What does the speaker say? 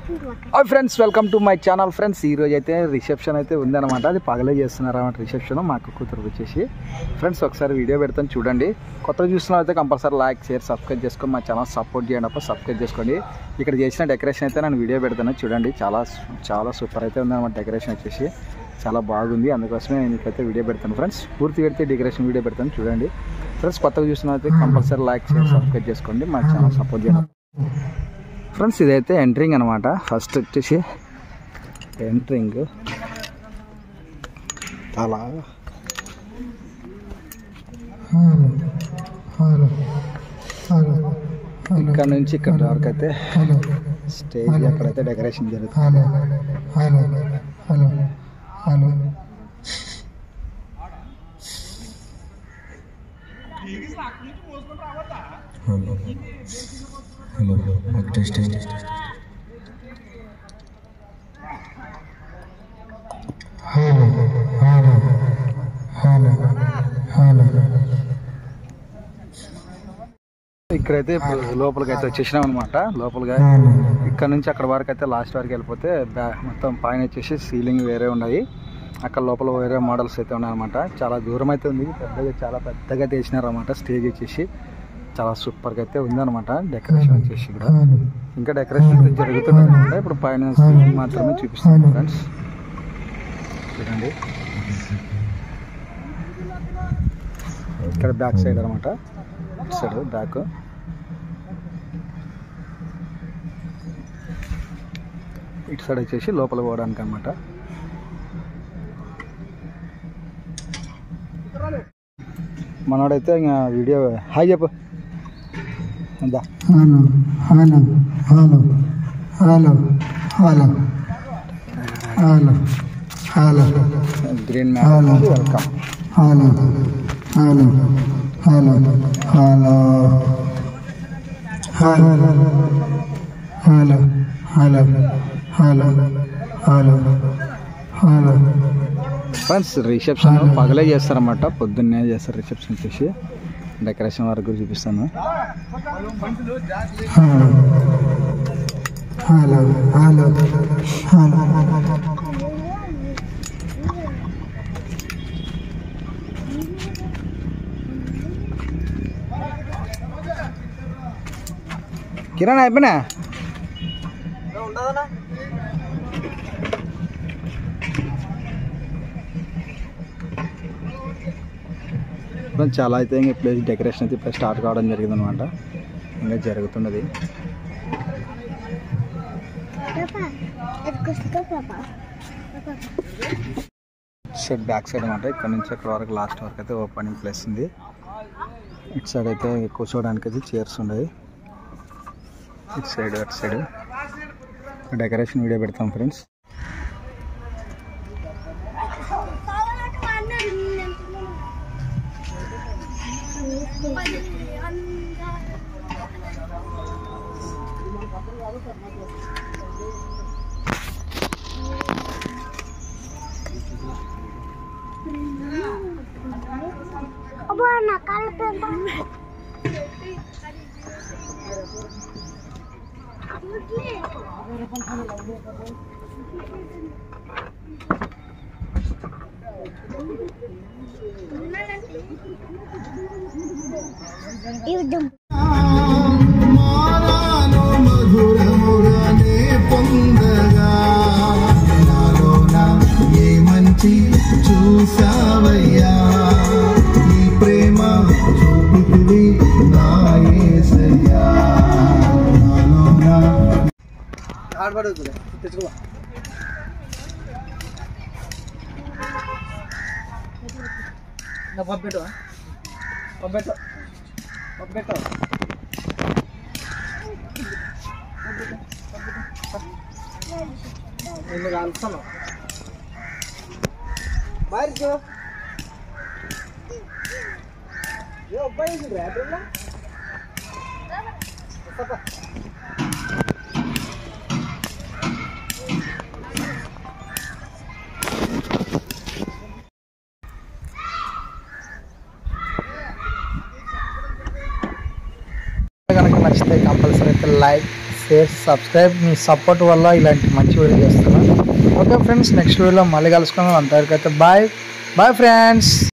Hi friends, welcome to my channel. Friends, ఈరోజు అయితే reception అయితే ఉందన్నమాట. అది పగలే చేస్తున్నారు అన్నమాట రిసెప్షన్. మా అక్క కూతురు వచ్చేసి. ఫ్రెండ్స్, ఒకసారి వీడియో పెడతాను చూడండి. కొత్తగా చూస్తున్న అయితే కంపల్సరీ లైక్, షేర్, సబ్స్క్రైబ్ చేసుకొని మా ఛానల్ సపోర్ట్ చేయండి. అప్పుడు సబ్స్క్రైబ్ చేసుకోండి. ఇక్కడ చేసిన డెకరేషన్ అయితే నేను వీడియో పెడతాను చూడండి. చాలా సూపర్ అయితే ఉందన్నమాట. డెకరేషన్ వచ్చేసి చాలా బాగుంది. అందుకోసమే నేను మీకైతే వీడియో పెడతాను ఫ్రెండ్స్. పూర్తి పెడితే డెకరేషన్ వీడియో పెడతాను చూడండి. ఫ్రెండ్స్, కొత్తగా చూస్తున్న అయితే కంపల్సరీ లైక్, షేర్, సబ్స్క్రైబ్ చేసుకోండి. మా ఛానల్ సపోర్ట్ చేయండి ఫ్రెండ్స్. ఇదైతే ఎంట్రింగ్ అనమాట. ఫస్ట్ వచ్చేసి ఎంట్రింగ్ అలా ఇక్కడ నుంచి ఇక్కడ వరకు అయితే స్టేజ్ అక్కడైతే డెకరేషన్ జరుగుతుంది. Hello test hello hello hello hello. ఇక్కడైతే లోపలికి అయితే వచ్చేసినాం అనమాట. లోపలిగా ఇక్కడ నుంచి అక్కడ వరకు అయితే లాస్ట్ వరకు వెళ్ళిపోతే మొత్తం పైన వచ్చేసి సీలింగ్ వేరే ఉన్నాయి. అక్కడ లోపల వేరే మోడల్స్ అయితే ఉన్నాయన్నమాట. చాలా దూరం అయితే ఉంది. చాలా పెద్దగా తీసినారు అనమాట. స్టేజ్ వచ్చేసి చాలా సూపర్గా అయితే ఉందన్నమాట. డెకరేషన్ వచ్చేసి కూడా ఇంకా డెకరేషన్ అయితే జరుగుతుంది అనమాట. ఇప్పుడు పైన మాత్రమే చూపిస్తాను ఫ్రెండ్స్. చూడండి, ఇక్కడ బ్యాక్ సైడ్ అనమాట. ఇటు సైడ్ బ్యాక్. ఇటు సైడ్ వచ్చేసి లోపల పోవడానికి అనమాట. మనోడైతే ఇంకా వీడియో హాయ్ చెప్పు. Hello hello hello hello hello hello hello green man welcome. Hello hello hello hello hello hello hello hello hello hello. Friends, reception పగలే చేస్తారన్నమాట. పొద్దున్నే చేస్తారు రిసెప్షన్ వచ్చేసి. డెకరేషన్ వరకు చూపిస్తాను. Hello hello hello hello. Kiran అయిపోయినా చాలా అయితే ఇంకా ప్లేస్ డెకరేషన్ అయితే ఇప్పుడు స్టార్ట్ కావడం జరిగింది అనమాట. ఇంకా జరుగుతున్నది. సైడ్ బ్యాక్ సైడ్ అనమాట. ఇక్కడ నుంచి అక్కడ వరకు లాస్ట్ వరకు అయితే ఓపెనింగ్ ప్లేస్ ఉంది. ఇటు సైడ్ అయితే కూర్చోవడానికి అయితే చైర్స్ ఉన్నాయి. ఇటు సైడ్ అటు సైడ్ డెకరేషన్ వీడియో పెడతాం ఫ్రెండ్స్. మధురముగానే పొందగా నాలోన ఏ మంచి చూసావయ్యా. ఈ ప్రేమ చూపితివి నా యేసయ్యా. నాలోన కనుక నచ్చితే కంపల్సరీ అయితే లైక్, షేర్ సబ్స్క్రైబ్ మీ సపోర్ట్ వల్ల ఇలాంటి మంచి వీడియో చేస్తాను. ఓకే ఫ్రెండ్స్, నెక్స్ట్ వీడియోలో మళ్ళీ కలుసుకుందాం. అంతవరకు అయితే బాయ్ ఫ్రెండ్స్.